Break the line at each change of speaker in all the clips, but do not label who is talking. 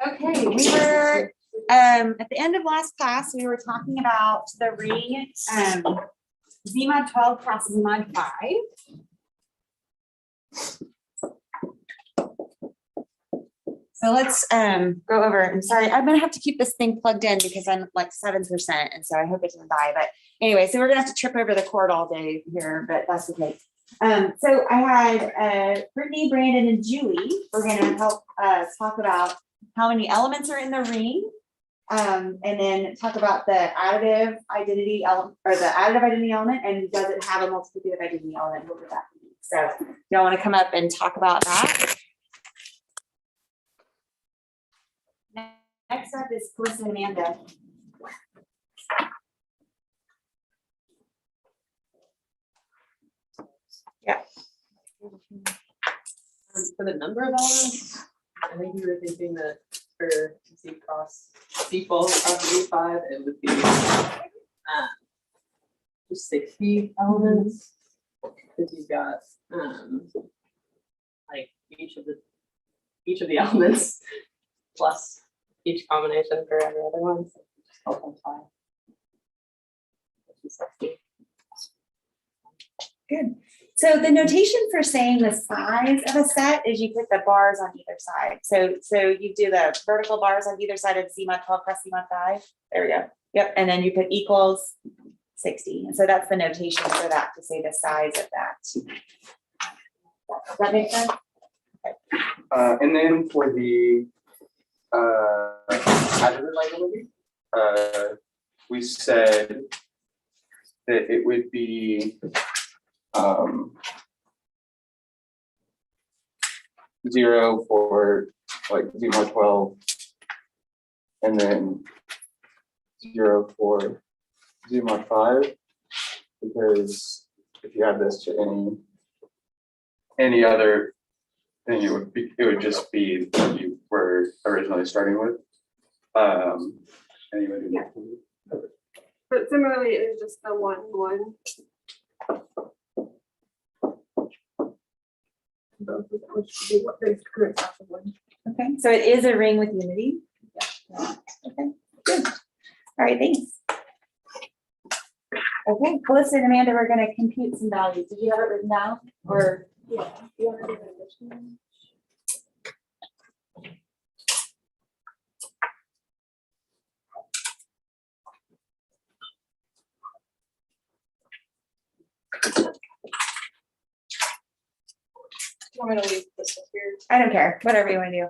Okay, we were at the end of last class, we were talking about the ring ZMod 12 cross ZMod 5. So let's go over. I'm sorry, I'm gonna have to keep this thing plugged in because I'm like 7%, and so I hope it doesn't die. But anyway, so we're gonna have to trip over the cord all day here, but that's okay. So I had Brittany, Brandon, and Julie. We're gonna help talk about how many elements are in the ring, and then talk about the additive identity element, or the additive identity element, and does it have a multiplicative identity element? What would that be? So y'all want to come up and talk about that? Next up is Calissa and Amanda. Yeah.
For the number of elements, I think we were thinking that for Z cross people across Z5, it would be just 60 elements, because you've got like each of the elements plus each combination for every other one. So just help them find.
Good. So the notation for saying the size of a set is you put the bars on either side. So you do the vertical bars on either side of ZMod 12 plus ZMod 5. There we go. Yep. And then you put equals 60. And so that's the notation for that, to say the size of that. Does that make sense? Okay.
And then for the additive identity, we said that it would be 0 for like ZMod 12, and then 0 for ZMod 5, because if you add this to any other thing, it would just be what you were originally starting with. Anyway,
Yeah. But similarly, it is just the 1, 1. Both of them, which would be what makes the correct half of 1.
Okay. So it is a ring with unity. Yeah. Okay. Good. All right. Thanks. Okay, Calissa and Amanda, we're going to compute some values. Did you have it written down? Or
Yeah. You want to do the addition? You want me to leave this up here?
I don't care, whatever you want to do.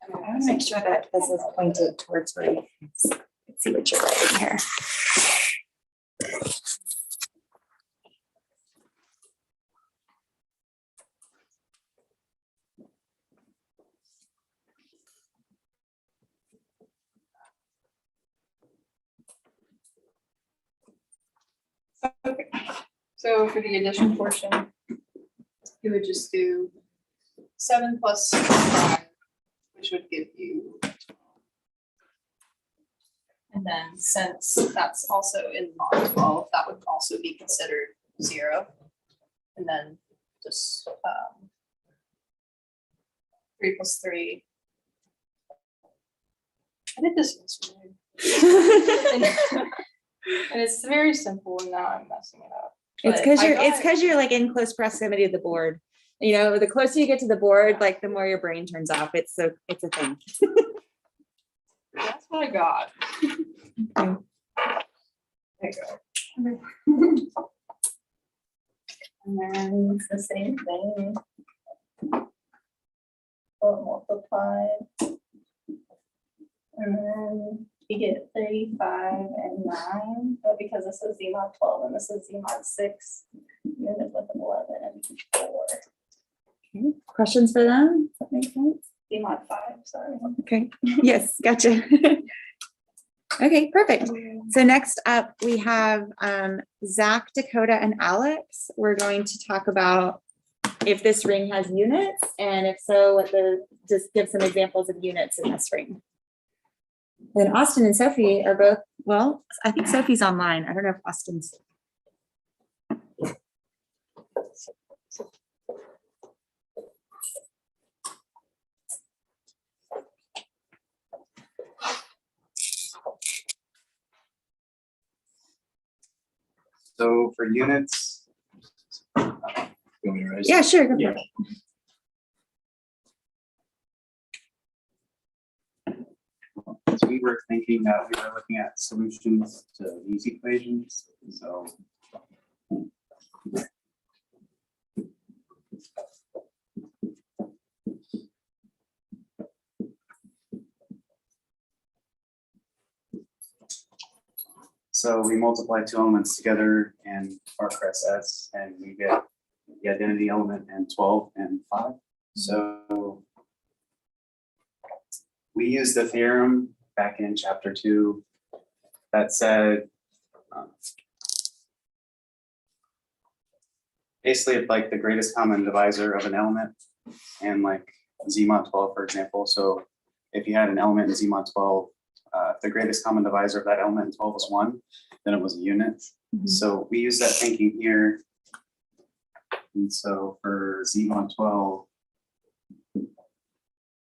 I want to make sure that this is pointed towards where you can see what you're writing here.
Okay. So for the addition portion, you would just do 7 plus 5, which would give you. And then since that's also in mod 12, that would also be considered 0. And then just 3 plus 3. I did this yesterday. And it's very simple, and now I'm messing it up.
It's because you're like in close proximity to the board. You know, the closer you get to the board, like the more your brain turns off. It's a thing.
That's what I got.
Okay.
There you go.
And then it's the same thing. Or multiplied. And then you get 35 and 9, but because this is ZMod 12 and this is ZMod 6, you end up with 11 and 4.
Okay. Questions for them? Does that make sense?
ZMod 5, sorry.
Okay. Yes, gotcha. Okay, perfect. So next up we have Zach, Dakota, and Alex. We're going to talk about if this ring has units, and if so, just give some examples of units in this ring. Then Austin and Sophie are both, well, I think Sophie's online. I don't know if Austin's.
So for units. You want me to raise?
Yeah, sure. Go for
Yeah.
it.
So we were thinking that we were looking at solutions to these equations, so. So we multiply two elements together and our crest S, and we get the identity element and 12 and 5. So we used the theorem back in chapter 2 that said basically it's like the greatest common divisor of an element and like Z mod 12, for example. So if you had an element in Z mod 12, if the greatest common divisor of that element in 12 was 1, then it was a unit.
Mhm.
So we use that thinking here. And so for Z mod 12,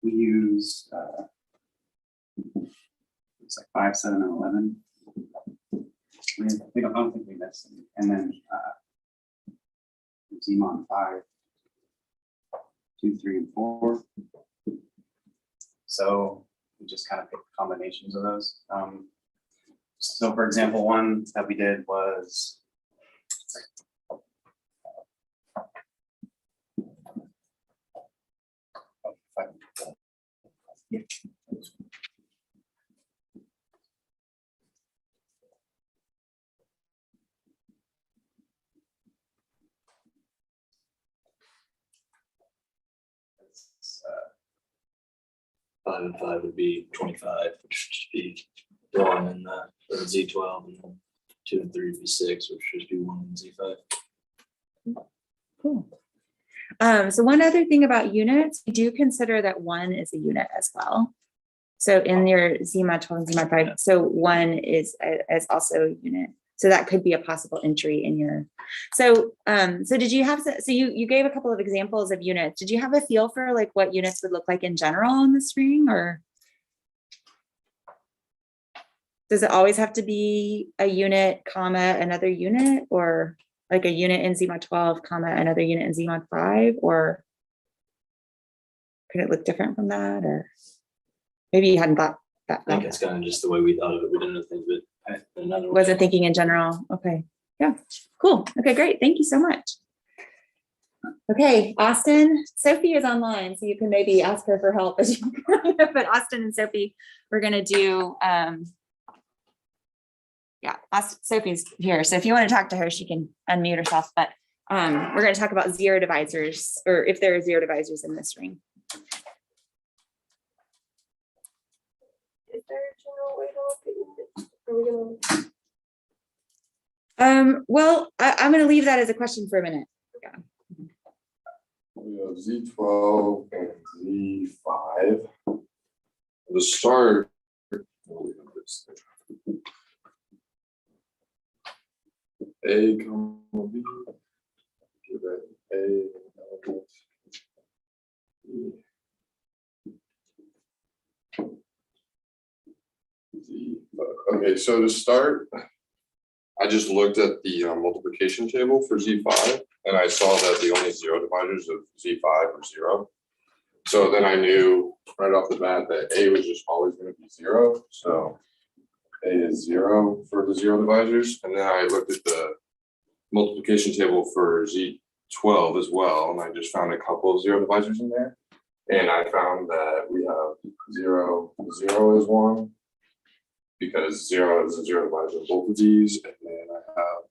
we use it's like 5, 7, and 11. I don't think we missed any. And then Z mod 5, 2, 3, and 4. So we just kind of pick combinations of those. So for example, one that we did was
Five and 5 would be 25, which would be 1 in the Z12, and then 2 and 3 would be 6, which would be 1 in Z5.
Cool. So one other thing about units, do consider that 1 is a unit as well. So in your Z mod 12 and Z mod 5, so 1 is also a unit. So that could be a possible entry in your. So did you have, so you gave a couple of examples of units. Did you have a feel for like what units would look like in general in this ring, or? Does it always have to be a unit, comma, another unit, or like a unit in Z mod 12, comma, another unit in Z mod 5, or could it look different from that, or maybe you hadn't thought that?
I think it's kind of just the way we thought of it. We didn't think of it another way.
Wasn't thinking in general. Okay. Yeah. Cool. Okay, great. Thank you so much. Okay, Austin, Sophie is online, so you can maybe ask her for help as you, but Austin and Sophie, we're gonna do, yeah, Sophie's here. So if you want to talk to her, she can unmute herself, but we're going to talk about zero divisors, or if there are zero divisors in this ring.
Is there a general way to look at units? Are we gonna?
Well, I'm going to leave that as a question for a minute.
We have Z12 and Z5. The start. A, comma, B. Give it A element. Z. Okay, so to start, I just looked at the multiplication table for Z5, and I saw that the only zero divisors of Z5 were 0. So then I knew right off the bat that A was just always going to be 0. So A is 0 for the zero divisors. And then I looked at the multiplication table for Z12 as well, and I just found a couple of zero divisors in there. And I found that we have 0, 0 is 1, because 0 is a zero divisor of both of these. And then I have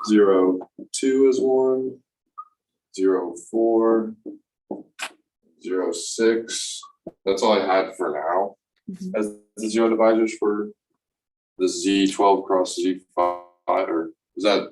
0, 2 is 1, 0, 4, 0, 6. That's all I had for now as the zero divisors for the Z12 cross Z5, or is that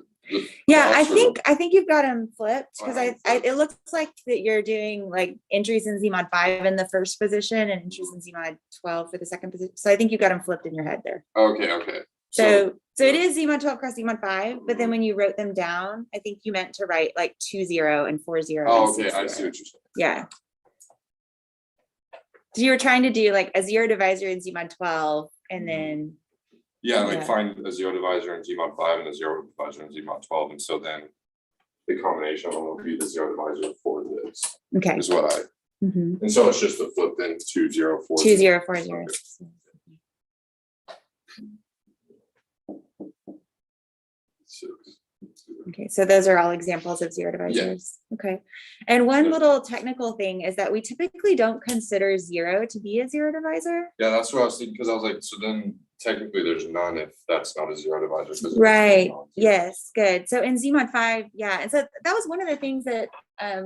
Yeah, I
dots are-
think you've got them flipped, because
I
I,
have 'em
it looks like that you're doing like entries in ZMod 5 in the first position and entries in ZMod 12 for the second position. So I think you've got them flipped in your head there.
Okay.
So it is ZMod 12 cross ZMod 5, but then when you wrote them down, I think you meant to write like 2-0 and 4-0.
Oh,
and
okay, I
6-0.
see what you're saying.
Yeah. So you were trying to do like a zero divisor in ZMod 12 and then,
Yeah, like
Yeah.
find a zero divisor in Gmod 5 and a zero divisor in Gmod 12, and so then the combination will be the zero divisor for this,
okay.
is what I,
Mhm.
and so it's just the flip then 2, 0, 4.
2, 0, 4, 0.
Six.
Okay, so those are all examples of zero divisors. Okay. And one
Yeah.
little technical thing is that we typically don't consider 0 to be a zero divisor.
Yeah, that's what I was thinking, because I was like, so then technically there's none if that's not a zero divisor. 'cause it's
Right,
non-zero.
yes, good. So in ZMod 5, yeah, and so that was one of the things that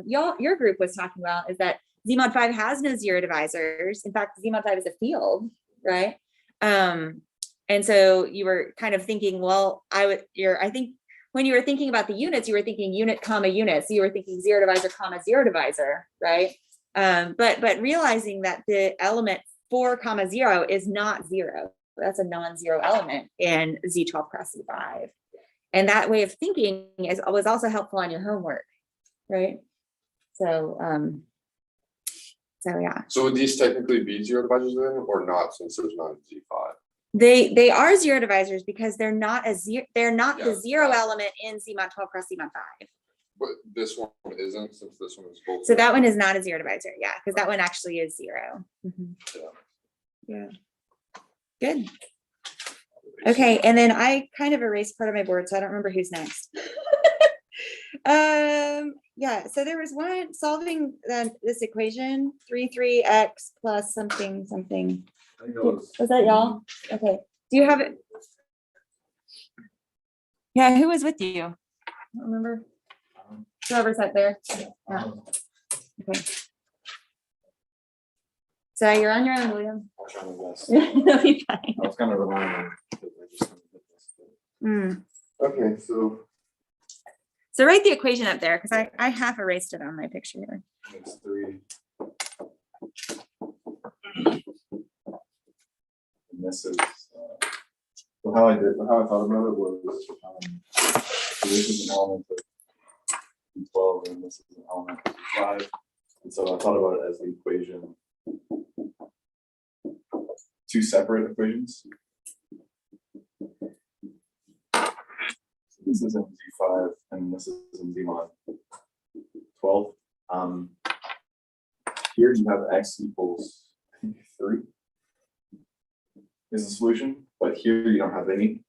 your group was talking about, is that ZMod 5 has no zero divisors. In fact, ZMod 5 is a field, right? And so you were kind of thinking, well, I think when you were thinking about the units, you were thinking unit, comma, unit. So you were thinking zero divisor, comma, zero divisor, right? But realizing that the element 4, comma, 0 is not 0. That's a non-zero element in Z12 cross Z5. And that way of thinking was also helpful on your homework, right? So, yeah,
So would these technically be zero divisors then, or not, since there's not a Z5?
they are zero divisors because they're not they're not the
Yeah.
zero element in ZMod 12 cross ZMod 5.
But this one isn't, since this one is both.
So that one is not a zero divisor, yeah, because that one actually is 0. Mhm. Yeah. Good. Okay, and then I kind of erased part of my board, so I don't remember who's next. Yeah, so there was one solving this equation, 3x plus something. Was that y'all? Okay, do you have it? Yeah, who was with you? I don't remember. Whoever sat there. Yeah. Okay. So you're on your own, William.
I'll try my best.
You'll be fine.
I was kind of relying on. because I just haven't did this, but-
Mm.
Okay, so
So write the equation up there, because I half erased it on my picture here.
It's 3. And this is, so how I thought about it was, so this is an element of D12 and this is an element of D5. And so I thought about it as the equation, two separate equations. So this is in Z5 and this is in ZMod 12. Here you have x equals, I think, 3 is the solution, but here you don't have any.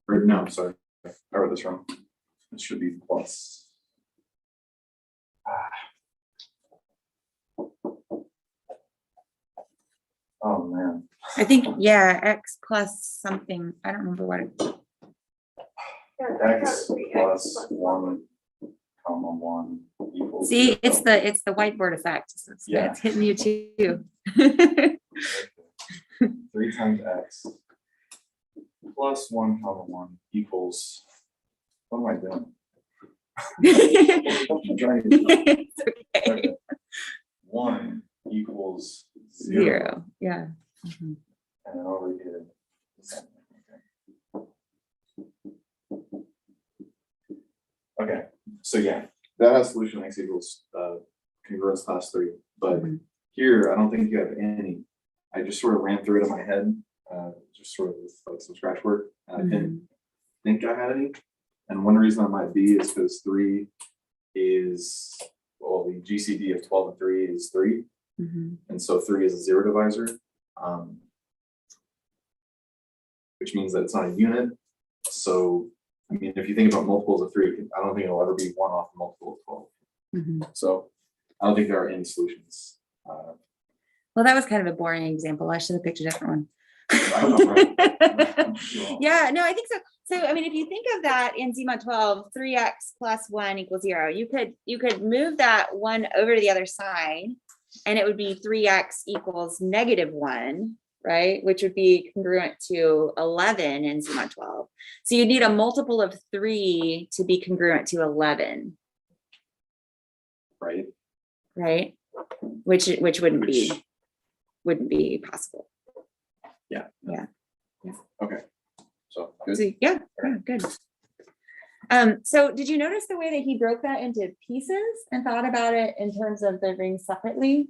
Or no, sorry, I wrote this wrong. It should be plus. Oh, man.
I think, yeah, x plus something. I don't remember what it.
X plus 1, comma 1 equals.
See, it's
0.
the whiteboard effect. So
Yeah.
it's hitting you too.
3 times x plus 1, comma 1 equals. What am I doing? I'm trying to-
It's okay.
Okay. 1 equals 0.
0, yeah. Mhm.
And then over here. Okay, so yeah, that has solution x equals congruence class 3, but
Mhm.
here, I don't think you have any. I just sort of ran through it in my head, just sort of with like some scratch work. And I didn't think I had any. And one reason that might be is because 3 is, well, the GCD of 12 and 3 is 3.
Mhm.
And so 3 is a zero divisor, which means that it's not a unit. So, I mean, if you think about multiples of 3, I don't think it'll ever be 1 off a multiple of 12.
Mhm.
So I don't think there are any solutions.
Well, that was kind of a boring example. I should have picked a different one.
I don't know, right?
Yeah, no, I think so. So, I mean, if you think of that in ZMod 12, 3x plus 1 equals 0, you could move that 1 over to the other side, and it would be 3x equals -1. right? Which would be congruent to 11 in Z mod 12. So you need a multiple of 3 to be congruent to 11,
Right?
right? Which wouldn't be possible.
Okay. So, good.
So, yeah, good. So did you notice the way that he broke that into pieces and thought about it in terms of the rings separately?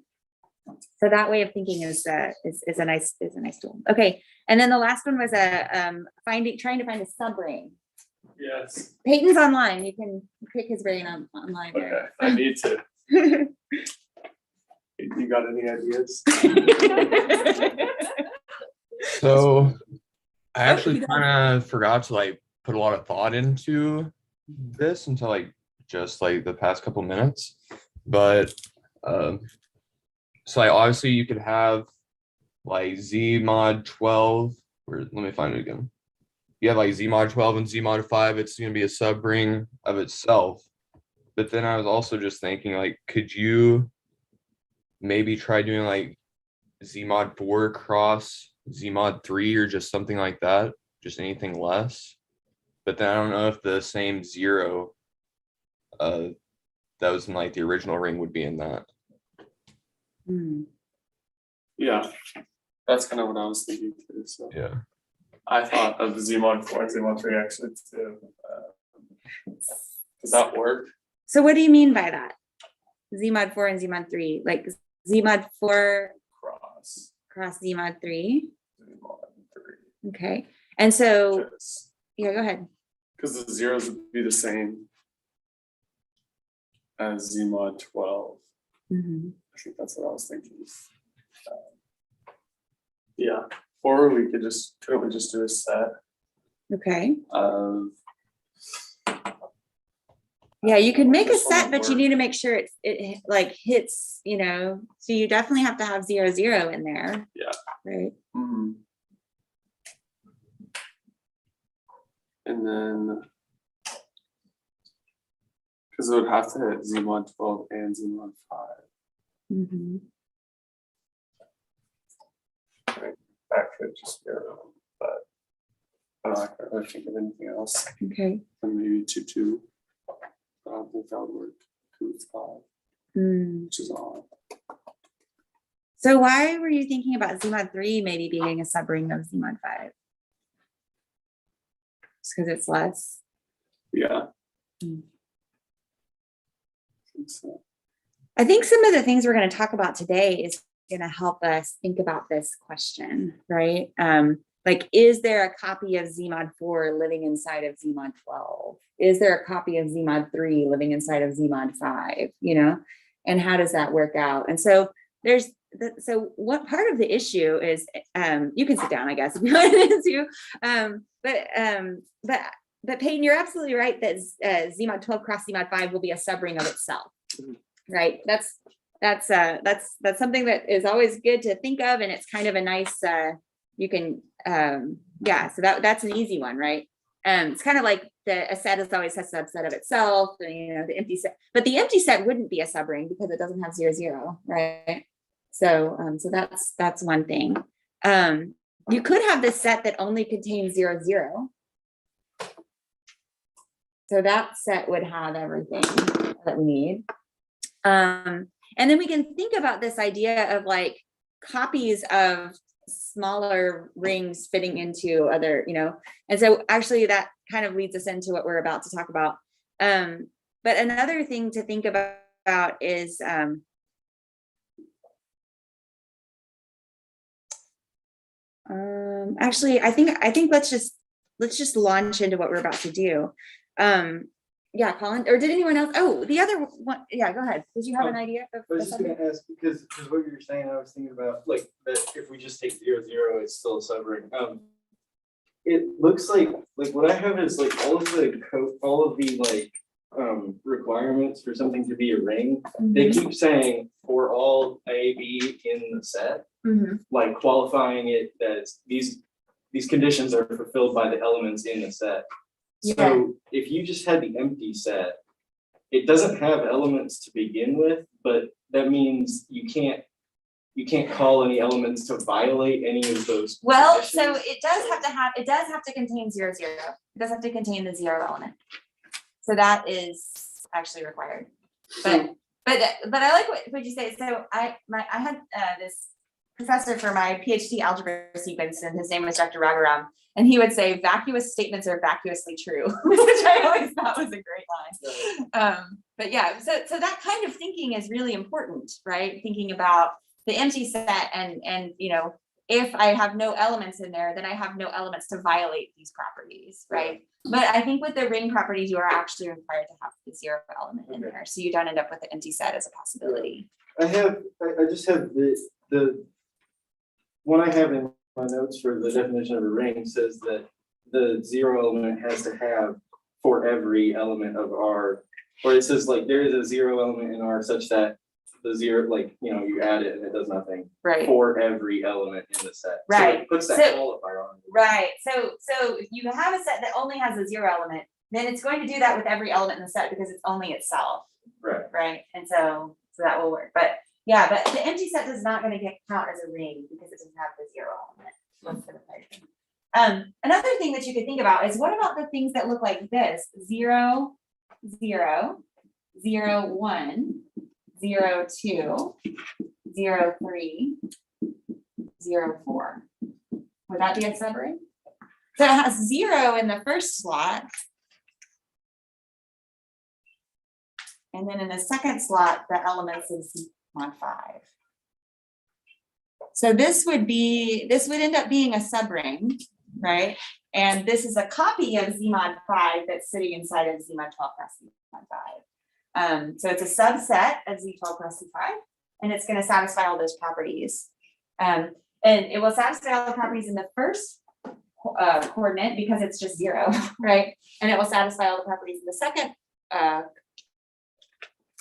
So that way of thinking is a nice tool. Okay, and then the last one was trying to find a subring.
Yes,
Peyton's online. You can pick his brain online.
okay, I need to. You got any ideas?
So I
Oh,
actually
you
kind of forgot to like put a lot of thought into this until like just like the past couple minutes. But so like obviously you could have like Z mod 12, or let me find it again. You have like Z mod 12 and Z mod 5, it's gonna be a subring of itself. But then I was also just thinking, like, could you maybe try doing like Z mod 4 cross Z mod 3 or just something like that, just anything less. But then I don't know if the same 0 that was in like the original ring would be in that.
Hmm.
Yeah, that's kind of what I was thinking too, so.
Yeah.
I thought of Z mod 4 and Z mod 3 actually too. Does that work?
So what do you mean by that? Z mod 4 and Z mod 3, like Z mod 4
Cross
cross Z mod 3.
Z mod 3.
Okay, and so, yeah, go ahead.
Because the zeros would be the same as Z mod 12.
Mhm.
I think that's what I was thinking. Yeah, or we could couldn't we just do a set
Okay,
of.
yeah, you could make a
This one
set,
would
but you
work.
need to make sure it like hits, so you definitely have to have 0, 0 in there.
Yeah.
Right.
Mhm. And then. Because it would have to hit Z mod 12 and Z mod 5.
Mhm.
That could just be around, but I can't really think of anything else.
Okay.
And maybe 2, 2. I don't think that would work. 2 is 5,
Hmm.
which is odd.
So why were you thinking about Z mod 3 maybe being a subring of Z mod 5? Just because it's less.
Yeah.
Hmm.
I think so.
I think some of the things we're going to talk about today is going to help us think about this question, right? Like, is there a copy of Z mod 4 living inside of Z mod 12? Is there a copy of Z mod 3 living inside of Z mod 5? And how does that work out? And so so what part of the issue is, you can sit down, I guess, if you want to, but Peyton, you're absolutely right that Z mod 12 cross Z mod 5 will be a subring of itself, right? That's something that is always good to think of, and it's kind of a nice, you can, so that's an easy one, right? It's kind of like a set is always a subset of itself, and, the empty set, but the empty set wouldn't be a subring because it doesn't have 0, 0, right? So that's one thing. You could have this set that only contains 0, 0. So that set would have everything that we need. And then we can think about this idea of like copies of smaller rings fitting into other, and so actually that kind of leads us into what we're about to talk about. But another thing to think about is, actually, I think let's just launch into what we're about to do. Yeah, Colin, or did anyone else? Oh, the other one. Yeah, go ahead. Did you have an idea?
I was just gonna ask, because what you were saying, I was thinking about, like, that if we just take 0, 0, it's still a subring. It looks like what I have is like all of the code, all of the like requirements for something to be a ring. They keep saying for all A, B in the set, like qualifying it that these conditions are fulfilled by the elements in the set. So if you just had the empty set, it doesn't have elements to begin with, but that means you can't you can't call any elements to violate any of those.
Well, so
conditions?
it does have to contain 0, 0. It does have to contain the 0 element. So that is actually required. But I like what you say. So I had this professor for my PhD algebra sequence, and his name was Dr. Raghuram, and he would say vacuous statements are vacuously true, which I always thought was a great line. But yeah, so that kind of thinking is really important, right? Thinking about the empty set and you know, if I have no elements in there, then I have no elements to violate these properties, right? But I think with the ring properties, you are actually required to have the 0 element in there, so you don't end up with the empty set as a possibility.
I just have the one I have in my notes for the definition of a ring says that the 0 element has to have for every element of R, or it says like there is a 0 element in R such that the 0, like, you know, you add it and it does nothing
Right.
for every element in the set. So
Right.
it puts that
So-
qualifier on.
Right, so if you have a set that only has a 0 element, then it's going to do that with every element in the set because it's only itself,
Right.
right? And so that will work, but yeah, but the empty set is not gonna count as a ring because it doesn't have the 0 element. That's for the question. Another thing that you could think about is what about the things that look like this, 0, 0, 0, 1, 0, 2, 0, 3, 0, 4. Would that be a subring? So it has 0 in the first slot. And then in the second slot, the elements is mod 5. So this would end up being a subring, right? And this is a copy of Z mod 5 that's sitting inside of Z mod 12 plus Z mod 5. So it's a subset of Z12 plus Z5, and it's going to satisfy all those properties. And it will satisfy all the properties in the first coordinate because it's just 0, right? And it will satisfy all the properties in the second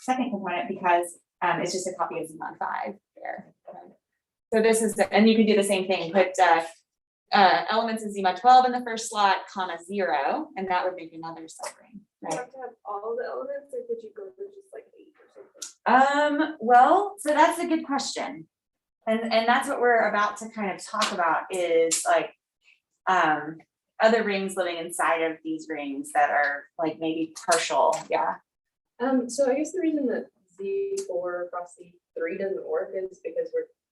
component because it's just a copy of Z mod 5 there. Right? So this is, and you can do the same thing, put elements of Z mod 12 in the first slot, comma 0, and that would make another subring.
You
Right?
have to have all the elements, or could you go for just like 8 or something?
Well, so that's a good question. And that's what we're about to kind of talk about is like other rings living inside of these rings that are like maybe partial. Yeah.
So I guess the reason that Z4 cross Z3 doesn't work is because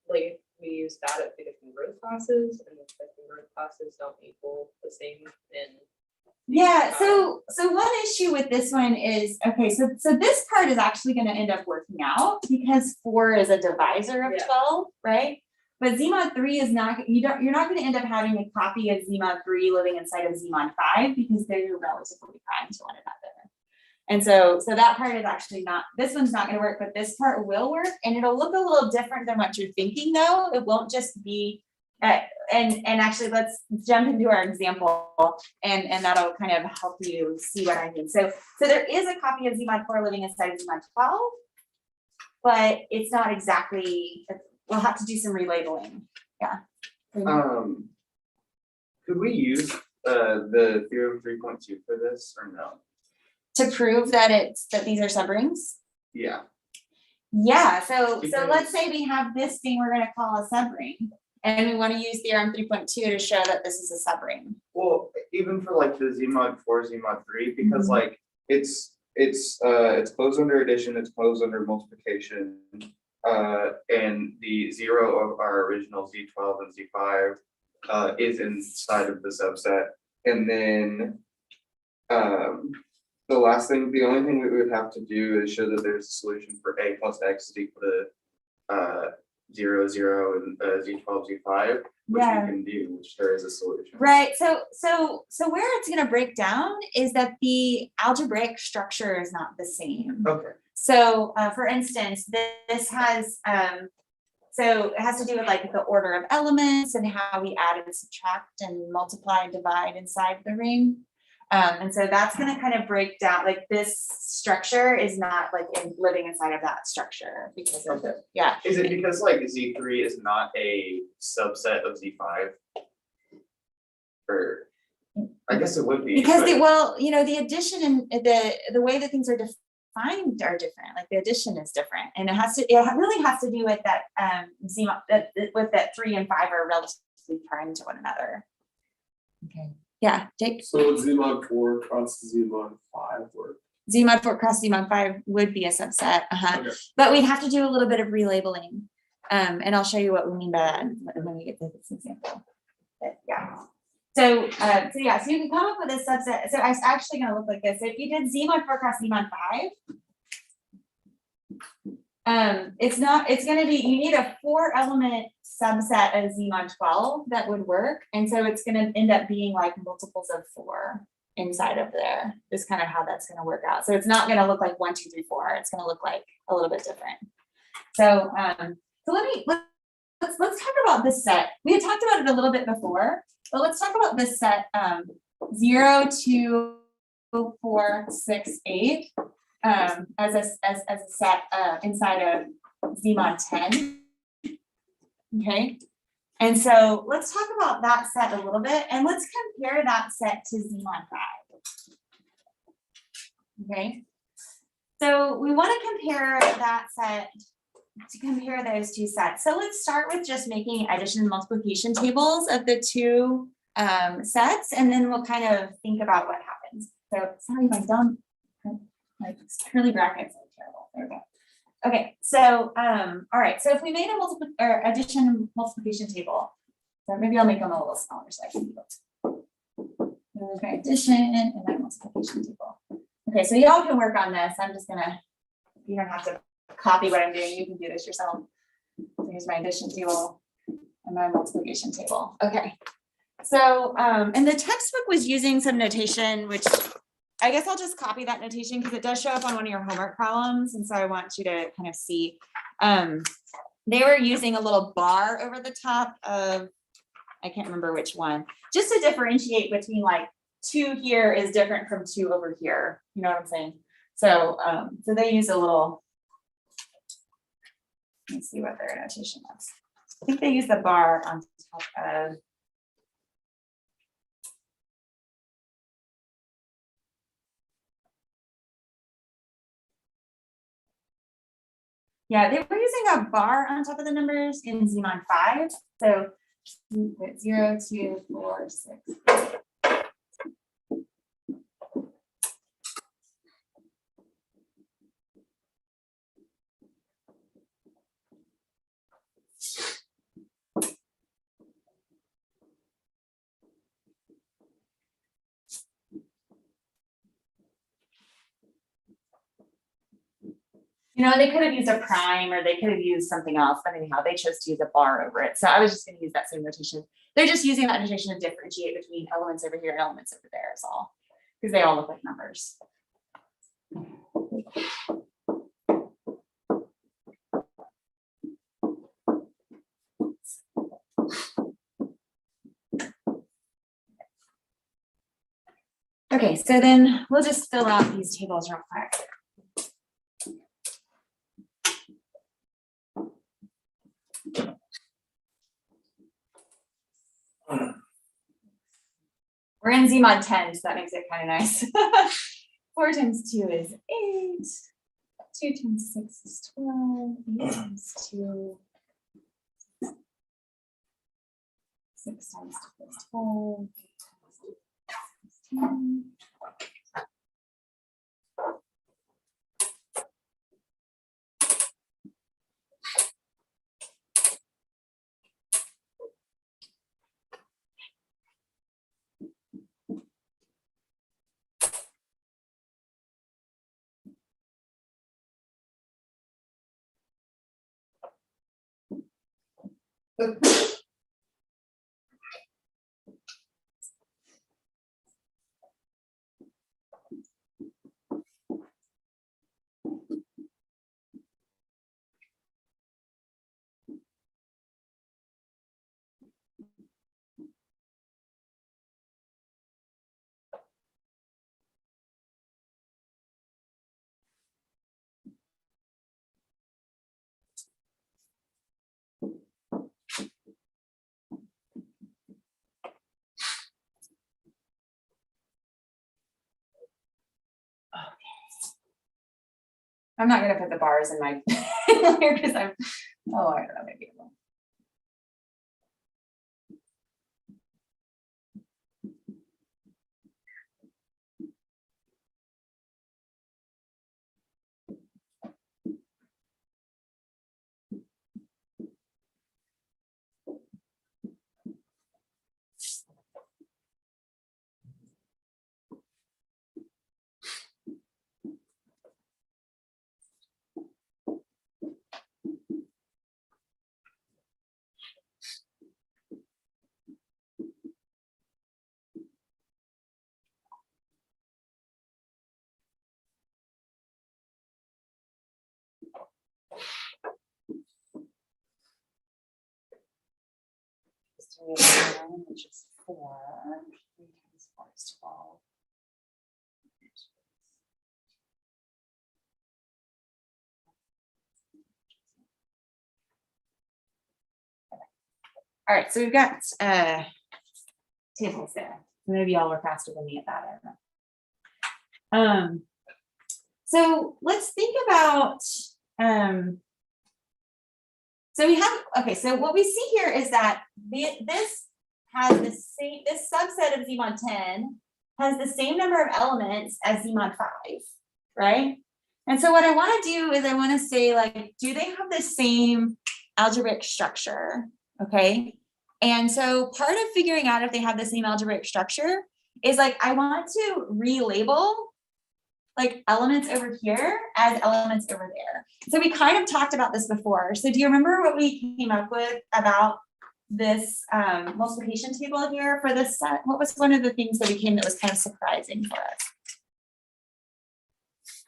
we use that at the different growth classes, and the different growth classes don't equal the same in.
Yeah, so one issue with this one is, okay, so this part is actually gonna end up working out because 4 is a divisor of
Yeah.
12, right? But Z mod 3 is not, you're not gonna end up having a copy of Z mod 3 living inside of Z mod 5 because they're relatively prime to one another. And so that part is actually not, this one's not gonna work, but this part will work, and it'll look a little different than what you're thinking though. It won't just be, and actually let's jump into our example and that'll kind of help you see what I mean. So there is a copy of Z mod 4 living inside of Z mod 12, but it's not exactly, we'll have to do some relabeling. Yeah.
Could we use the theorem 3.2 for this or no?
To prove that these are subrings?
Yeah.
Yeah, so
Because-
let's say we have this thing we're gonna call a subring, and we wanna use theorem 3.2 to show that this is a subring.
Well, even for like the Z mod 4, Z mod 3, because like it's closed under addition, it's closed under multiplication. And the 0 of our original Z12 and Z5 is inside of the subset. And then the only thing we would have to do is show that there's a solution for A plus X is equal to 0, 0, and Z12, Z5, which
Yeah.
we can do, which there is a solution.
Right, so where it's gonna break down is that the algebraic structure is not the same.
Okay.
So for instance, this has, so it has to do with like the order of elements and how we add and subtract and multiply and divide inside the ring. And so that's gonna kind of break down, like this structure is not like living inside of that structure because of,
Okay.
yeah.
Is it because like Z3 is not a subset of Z5? Or, I guess it would be.
Because
but-
the addition and the way that things are defined are different, like the addition is different. And it really has to do with that, with that 3 and 5 are relatively prime to one another. Okay, yeah, Jake,
So Z mod 4 cross Z mod 5 work.
Z mod 4 cross Z mod 5 would be a subset,
Okay.
but we'd have to do a little bit of relabeling. And I'll show you what we mean by that when we get to this example. But yeah. So, so you can come up with a subset. So it's actually gonna look like this. So if you did Z mod 4 cross Z mod 5, it's gonna be, you need a 4 element subset of Z mod 12 that would work. And so it's gonna end up being like multiples of 4 inside of there, is kind of how that's gonna work out. So it's not gonna look like 1, 2, 3, 4. It's gonna look like a little bit different. So, let's talk about this set. We had talked about it a little bit before, but let's talk about this set 0, 2, 4, 6, 8 as a set inside of Z mod 10. Okay, and so let's talk about that set a little bit, and let's compare that set to Z mod 5. Okay, so we want to compare that set to compare those two sets. So let's start with just making addition and multiplication tables of the two sets, and then we'll kind of think about what happens. So sorry if I don't, like curly brackets are terrible. There we go. Okay, so all right, so if we made a addition and multiplication table, so maybe I'll make them a little smaller so I can see it. Okay, addition and my multiplication table. Okay, so y'all can work on this. I'm just gonna, you don't have to copy what I'm doing, you can do this yourself. So here's my addition table and my multiplication table. Okay. So, and the textbook was using some notation, which I guess I'll just copy that notation because it does show up on one of your homework columns. And so I want you to kind of see, they were using a little bar over the top of, I can't remember which one, just to differentiate between like 2 here is different from 2 over here. You know what I'm saying? So, so they use a little, let's see what their notation was. I think they use the bar on top of. Yeah, they were using a bar on top of the numbers in Z mod 5. So 0, 2, 4, 6. You know, they could have used a prime or they could have used something else, but anyhow, they chose to use a bar over it. So I was just going to use that same notation. They're just using that notation to differentiate between elements over here and elements over there is all, because they all look like numbers. Okay, so then we'll just fill out these tables real quick. We're in Z mod 10, so that makes it kind of nice. 4 times 2 is 8. 2 times 6 is 12. 8 times 2. 6 times 2 is 12. 8 times 2 is 10. I'm not gonna put the bars in my, because I'm, oh, I don't know, maybe. I will. Which is 4, 3 times 4 is 12. All right, so we've got tables there. Maybe y'all were faster than me at that, I don't know. So let's think about so we have, okay, so what we see here is that this has the same, this subset of Zmod 10 has the same number of elements as Zmod 5, right? And so what I want to do is I want to say, like, do they have the same algebraic structure? Okay. And so part of figuring out if they have the same algebraic structure is, like, I want to relabel like elements over here as elements over there. So we kind of talked about this before. So do you remember what we came up with about this multiplication table here for this set? What was one of the things that we came that was kind of surprising for us?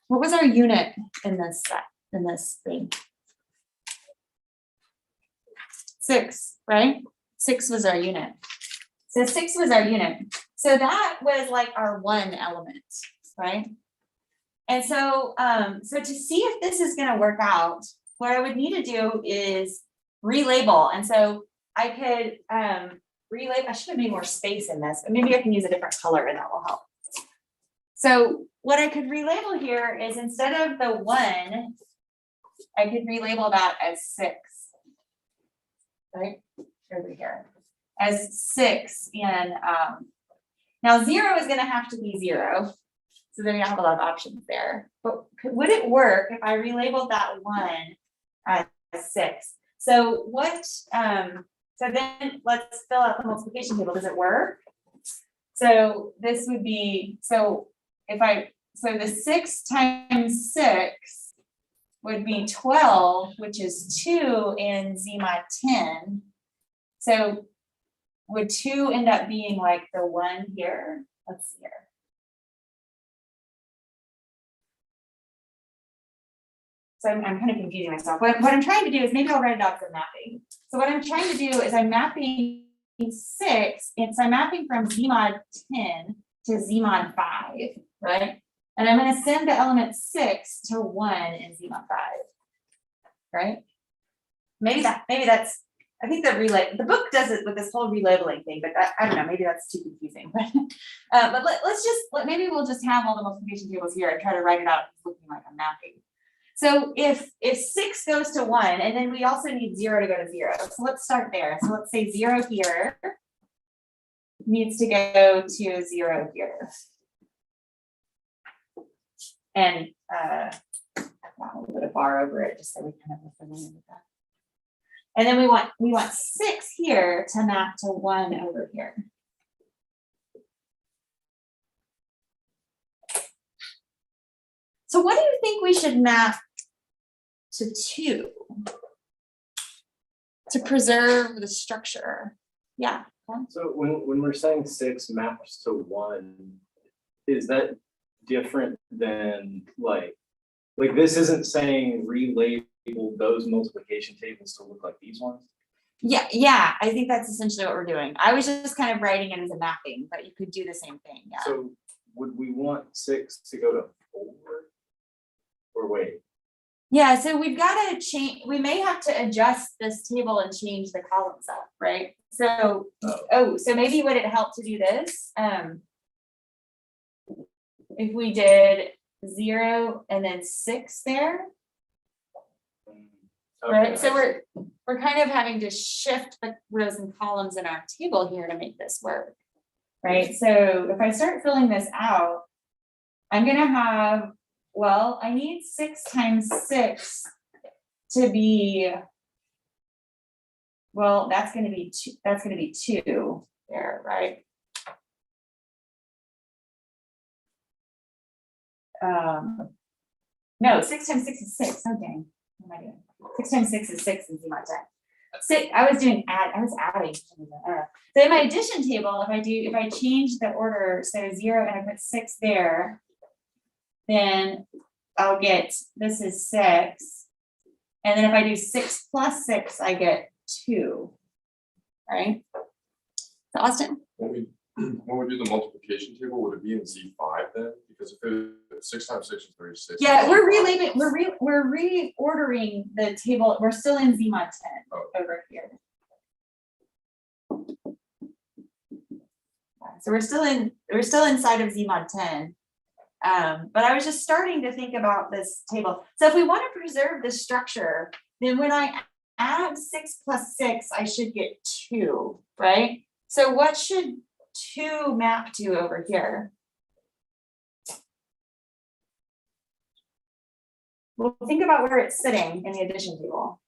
What was our unit in this set, in this thing? 6, right? 6 was our unit. So 6 was our unit. So that was like our 1 element, right? And so, so to see if this is going to work out, what I would need to do is relabel. And so I could relabel. I should have made more space in this, but maybe I can use a different color and that will help. So what I could relabel here is, instead of the 1, I could relabel that as 6, right over here, as 6. And now 0 is going to have to be 0. So then you have a lot of options there. But would it work if I relabeled that 1 as 6? So what, so then let's fill out the multiplication table. Does it work? So this would be, so if I, so the 6 times 6 would be 12, which is 2 in Zmod 10. So would 2 end up being like the 1 here? Let's see here. So I'm kind of confusing myself. What I'm trying to do is, maybe I'll write it out as a mapping. So what I'm trying to do is I'm mapping 6, and so I'm mapping from Zmod 10 to Zmod 5, right? And I'm going to send the element 6 to 1 in Zmod 5, right? Maybe that's, I think the book does it with this whole relabeling thing, but I don't know, maybe that's too confusing. But maybe we'll just have all the multiplication tables here and try to write it out looking like I'm mapping. So if 6 goes to 1, and then we also need 0 to go to 0. So let's start there. So let's say 0 here needs to go to 0 here. And a little bit of bar over it, just so we kind of are familiar with that. And then we want 6 here to map to 1 over here. So what do you think we should map to 2 to preserve the structure? Yeah.
So when we're saying 6 maps to 1, is that different than like this isn't saying relabel those multiplication tables to look like these ones?
Yeah, I think that's essentially what we're doing. I was just kind of writing it as a mapping, but you could do the same thing. Yeah.
So would we want 6 to go to 4? Or wait?
Yeah, so we've got to change, we may have to adjust this table and change the columns up, right? So, so maybe would it help to do this? If we did 0 and then 6 there. Right, so we're kind of having to shift the rows and columns in our table here to make this work. Right, so if I start filling this out, I'm gonna have, well, I need 6 times 6 to be, well, that's gonna be 2 there, right? No, 6 times 6 is 6, okay. What am I doing? 6 times 6 is 6 and Z mod 10. 6, I was adding. So in my addition table, if I change the order, so 0 and I put 6 there, then I'll get, this is 6. And then if I do 6 plus 6, I get 2. Right? So Austin?
When we do the multiplication table, would it be in Z5 then? Because if it's 6 times 6 is 36.
Yeah, we're reordering the table. We're still in Z mod 10 over here. So we're still inside of Z mod 10. But I was just starting to think about this table. So if we want to preserve the structure, then when I add 6 plus 6, I should get 2, right? So what should 2 map to over here? Well, think about where it's sitting in the addition table.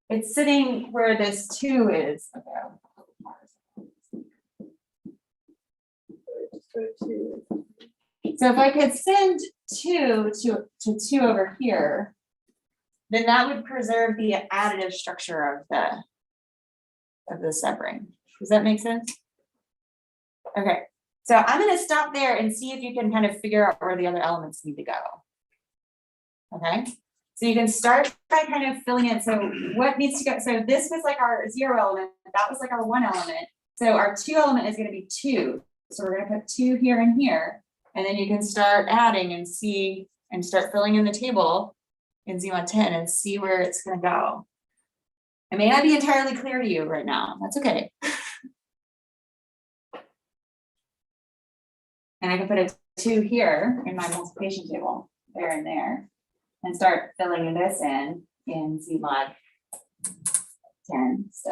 It's sitting where this 2 is. So if I could send 2 to 2 over here, then that would preserve the additive structure of the subring. Does that make sense? Okay, so I'm gonna stop there and see if you can kind of figure out where the other elements need to go. Okay, so you can start by kind of filling in. So what needs to go? So this was like our 0 element, that was like our 1 element. So our 2 element is gonna be 2. So we're gonna put 2 here and here, and then you can start adding and see, and start filling in the table in Z mod 10 and see where it's gonna go. It may not be entirely clear to you right now, that's okay. And I can put a 2 here in my multiplication table, there and there, and start filling this in Z mod 10, so.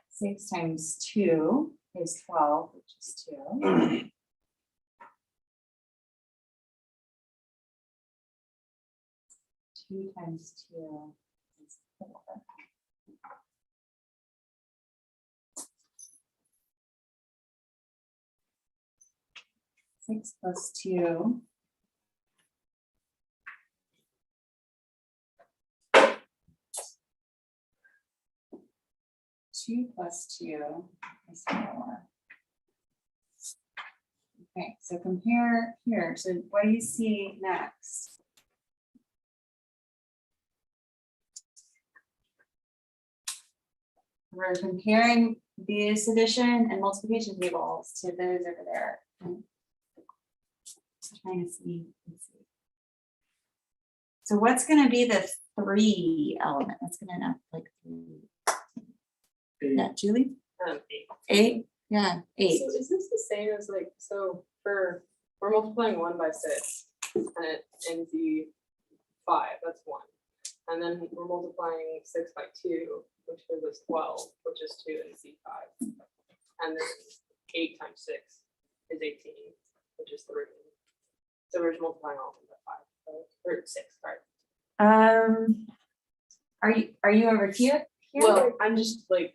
6 times 2 is 12, which is 2. Two times 2 is 4. 6 plus 2. Two plus 2 is 4. Okay, so compare here. So what do you see next? We're comparing these addition and multiplication tables to those over there. Trying to see. So what's going to be the 3 element? That's going to end up like 3. Yeah, Julie? 8? Yeah, 8.
So is this the same as like, so we're multiplying 1 by 6 and it ends the 5, that's 1. And then we're multiplying 6 by 2, which gives us 12, which is 2 in Z5. And then 8 times 6 is 18, which is 3. So we're just multiplying all of them by 5, or 6, sorry.
Are you over here?
Well, I'm just like,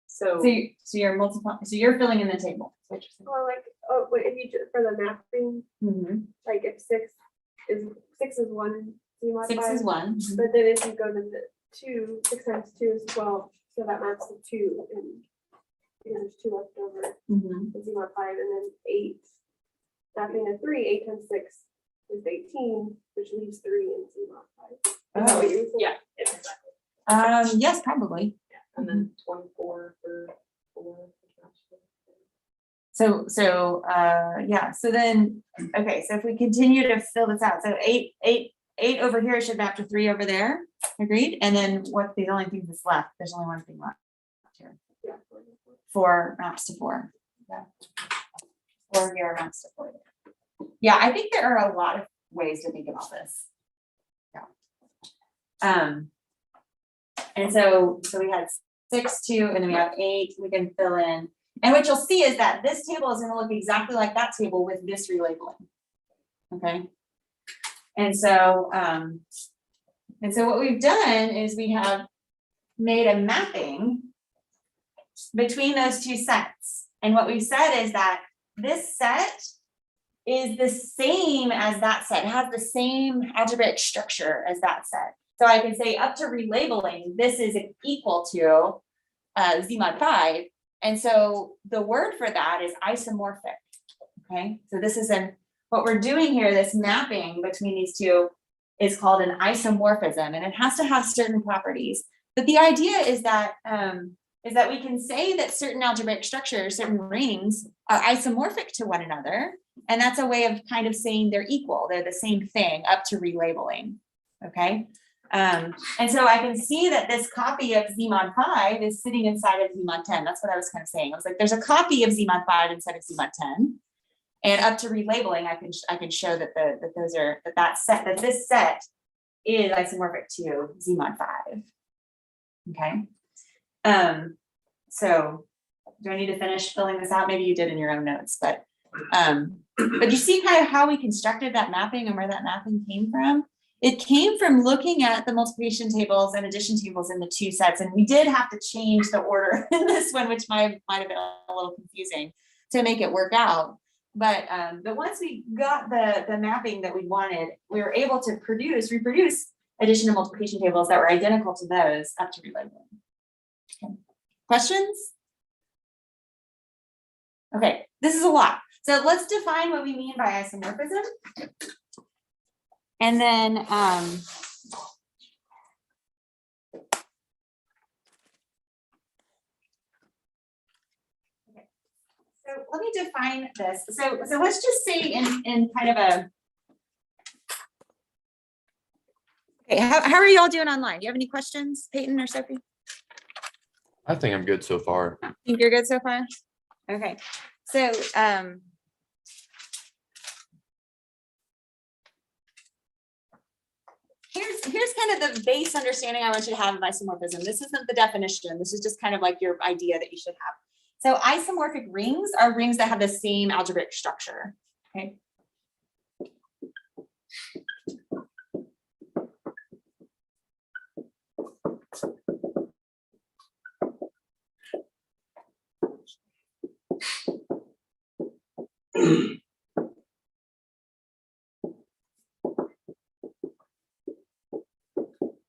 so.
So you're multiplying, so you're filling in the table. Is what you're saying.
Well, like, oh, wait, if you do for the mapping,
Mhm.
like if 6 is 1, Z mod
6 is
5,
1.
but then if you go to the 2, 6 times 2 is 12, so that maps to 2, and because there's 2 left over,
Mhm.
Z mod 5, and then 8, mapping to 3, 8 times 6 is 18, which leaves 3 in Z mod 5. Is that what you were saying?
Yeah, exactly.
Yes, probably.
And then 24 for 4.
Yeah, so then, okay, so if we continue to fill this out, so eight over here should map to 3 over there, agreed? And then what the only thing that's left, there's only one thing left here.
Yeah.
4 maps to 4. Yeah. 4 here maps to 4. Yeah, I think there are a lot of ways to think about this. Yeah. And so we had 6, 2, and then we have 8, we can fill in. And what you'll see is that this table is gonna look exactly like that table with this relabeling. Okay. And so what we've done is we have made a mapping between those 2 sets. And what we've said is that this set is the same as that set, it has the same algebraic structure as that set. So I can say up to relabeling, this is equal to Z mod 5. And so the word for that is isomorphic. Okay, so this is what we're doing here, this mapping between these 2 is called an isomorphism, and it has to have certain properties. But the idea is that we can say that certain algebraic structures, certain rings are isomorphic to one another. And that's a way of kind of saying they're equal, they're the same thing up to relabeling. Okay. And so I can see that this copy of Z mod 5 is sitting inside of Z mod 10. That's what I was kind of saying. I was like, there's a copy of Z mod 5 inside of Z mod 10. And up to relabeling, I can show that this set is isomorphic to Z mod 5. Okay. So do I need to finish filling this out? Maybe you did in your own notes, but you see kind of how we constructed that mapping and where that mapping came from? It came from looking at the multiplication tables and addition tables in the 2 sets. And we did have to change the order in this one, which might have been a little confusing to make it work out. But once we got the mapping that we wanted, we were able to reproduce addition and multiplication tables that were identical to those up to relabeling. Okay. Questions? Okay, this is a lot. So let's define what we mean by isomorphism. And then so let me define this. So let's just say in kind of a, okay, how are you all doing online? Do you have any questions, Peyton or Sophie?
I think I'm good so far.
Think you're good so far? Okay, so here's kind of the base understanding I want you to have of isomorphism. This isn't the definition. This is just kind of like your idea that you should have. So isomorphic rings are rings that have the same algebraic structure. Okay.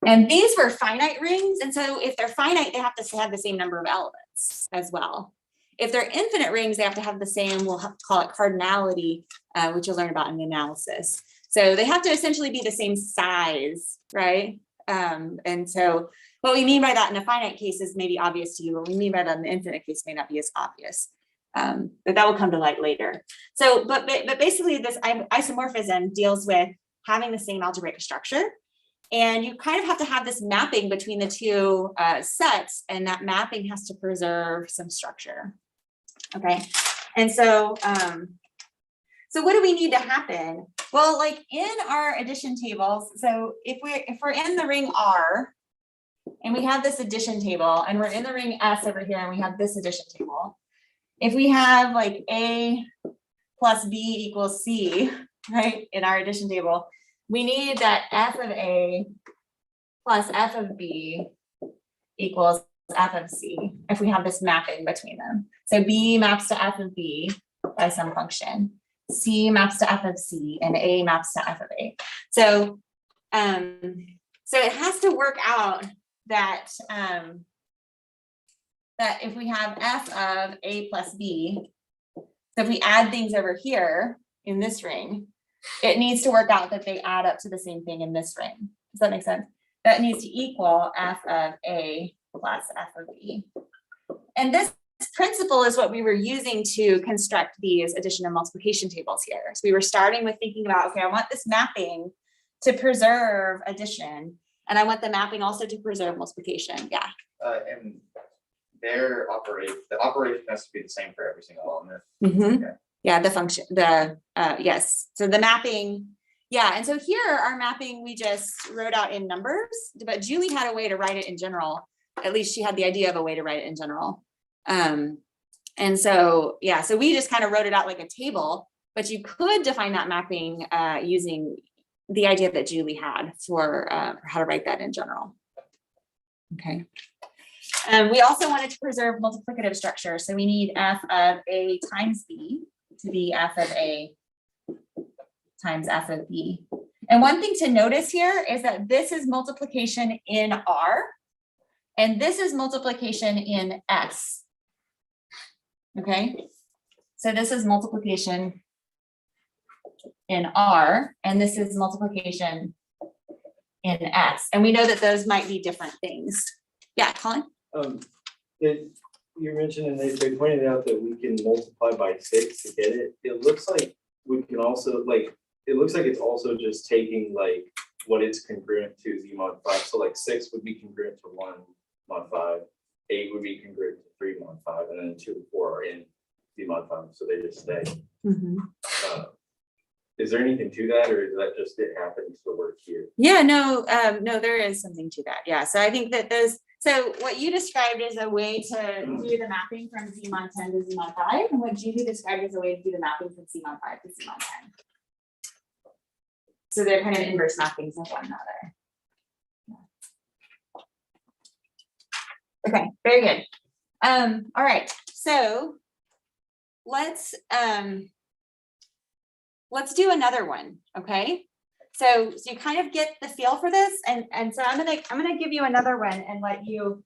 And these were finite rings. And so if they're finite, they have to have the same number of elements as well. If they're infinite rings, they have to have the same, we'll have to call it cardinality, which you'll learn about in the analysis. So they have to essentially be the same size, right? And so what we mean by that in a finite case is maybe obvious to you. What we mean by that in the infinite case may not be as obvious. But that will come to light later. So, but basically this isomorphism deals with having the same algebraic structure. And you kind of have to have this mapping between the 2 sets, and that mapping has to preserve some structure. Okay, and so what do we need to happen? Well, like in our addition tables, so if we're in the ring R, and we have this addition table, and we're in the ring S over here, and we have this addition table. If we have like A plus B equals C, right, in our addition table, we need that F of A plus F of B equals F of C if we have this mapping between them. So B maps to F of B by some function, C maps to F of C, and A maps to F of A. So it has to work out that that if we have F of A plus B, so if we add things over here in this ring, it needs to work out that they add up to the same thing in this ring. Does that make sense? That needs to equal F of A plus F of B. And this principle is what we were using to construct these addition and multiplication tables here. So we were starting with thinking about, okay, I want this mapping to preserve addition, and I want the mapping also to preserve multiplication. Yeah.
And the operation has to be the same for every single element.
Mhm. Yeah, the function, yes, so the mapping, yeah, and so here, our mapping, we just wrote out in numbers, but Julie had a way to write it in general. At least she had the idea of a way to write it in general. And so, yeah, so we just kind of wrote it out like a table, but you could define that mapping using the idea that Julie had for how to write that in general. Okay. We also wanted to preserve multiplicative structure, so we need f of a times b to be f of a times f of b. And one thing to notice here is that this is multiplication in R, and this is multiplication in S. Okay, so this is multiplication in R, and this is multiplication in S. And we know that those might be different things. Yeah, Colin?
You mentioned, and they pointed out that we can multiply by 6 to get it. It looks like we can also, like, it looks like it's also just taking like what it's congruent to z mod 5. So like 6 would be congruent to 1 mod 5, 8 would be congruent to 3 mod 5, and then 2 and 4 are in z mod 5, so they just stay. Is there anything to that, or is that just it happens to work here?
Yeah, no, no, there is something to that. Yeah, so I think that those, so what you described is a way to do the mapping from z mod 10 to z mod 5, and what Judy described is a way to do the mapping from z mod 5 to z mod 10. So they're kind of inverse mappings of one another. Okay, very good. All right, so let's do another one, okay? So you kind of get the feel for this, and so I'm gonna give you another one and let you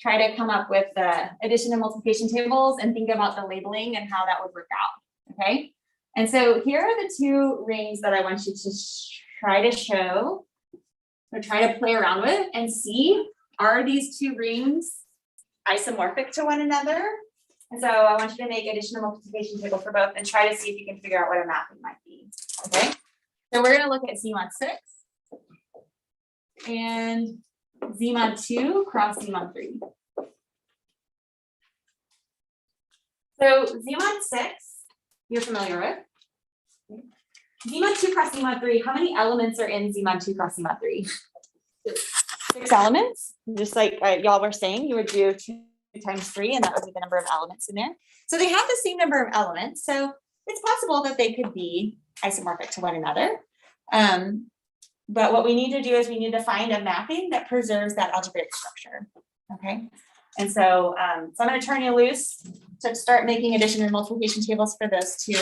try to come up with the addition and multiplication tables and think about the labeling and how that would work out, okay? And so here are the two rings that I want you to try to show, or try to play around with and see, are these two rings isomorphic to one another? And so I want you to make addition and multiplication tables for both and try to see if you can figure out what a mapping might be, okay? So we're gonna look at z mod 6 and z mod 2 cross z mod 3. So z mod 6, you're familiar with. Z mod 2 cross Z mod 3, how many elements are in Z mod 2 cross Z mod 3? 6 elements, just like y'all were saying, you would do 2 times 3, and that would be the number of elements in there. So they have the same number of elements, so it's possible that they could be isomorphic to one another. But what we need to do is we need to find a mapping that preserves that algebraic structure, okay? And so, so I'm going to turn you loose to start making addition and multiplication tables for those two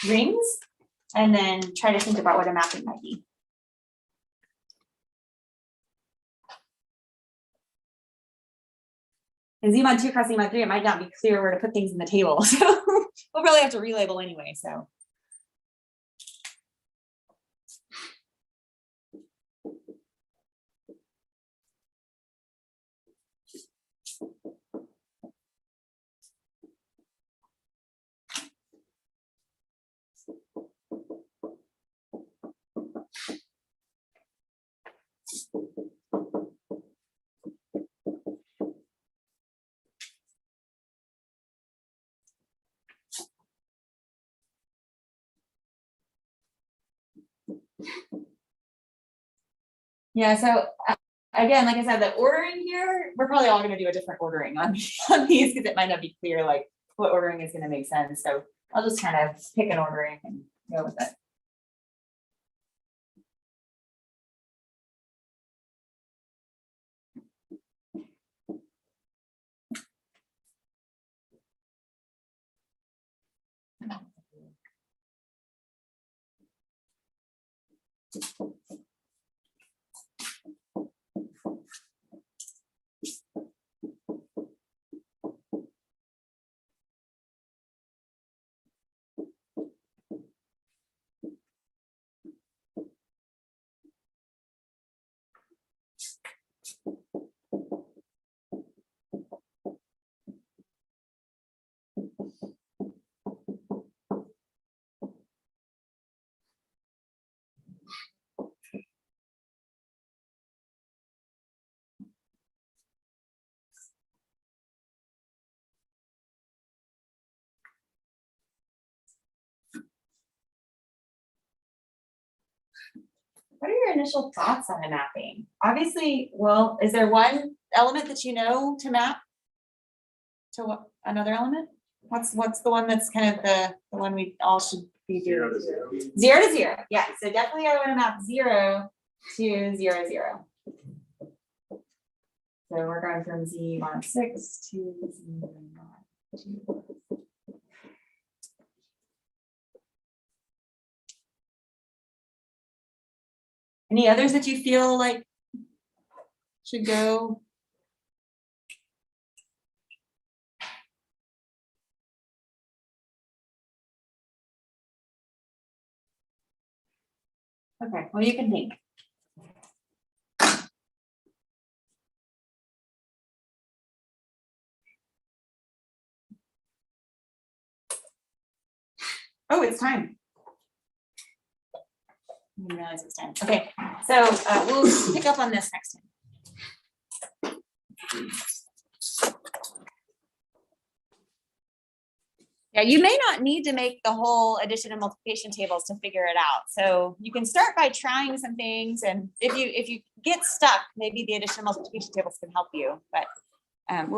rings, and then try to think about what a mapping might be. In Z mod 2 cross Z mod 3, it might not be clear where to put things in the table, so we'll probably have to relabel anyway, so. Yeah, so again, like I said, the ordering here, we're probably all gonna do a different ordering on these because it might not be clear like what ordering is gonna make sense. So I'll just kind of pick an ordering and go with it. what are your initial thoughts on the mapping? Obviously, well, is there one element that you know to map? To what, another element? What's the one that's kind of the one we all should be doing?
0 to 0.
0 to 0, yeah, so definitely I want to map 0 to 0, 0. So we're going from Z mod 6 to Z mod 2. Any others that you feel like should go? Okay, well, you can think. Oh, it's time. I didn't realize it's time. Okay, so we'll pick up on this next time. Yeah, you may not need to make the whole addition and multiplication tables to figure it out. So you can start by trying some things, and if you get stuck, maybe the addition and multiplication tables can help you. But we'll be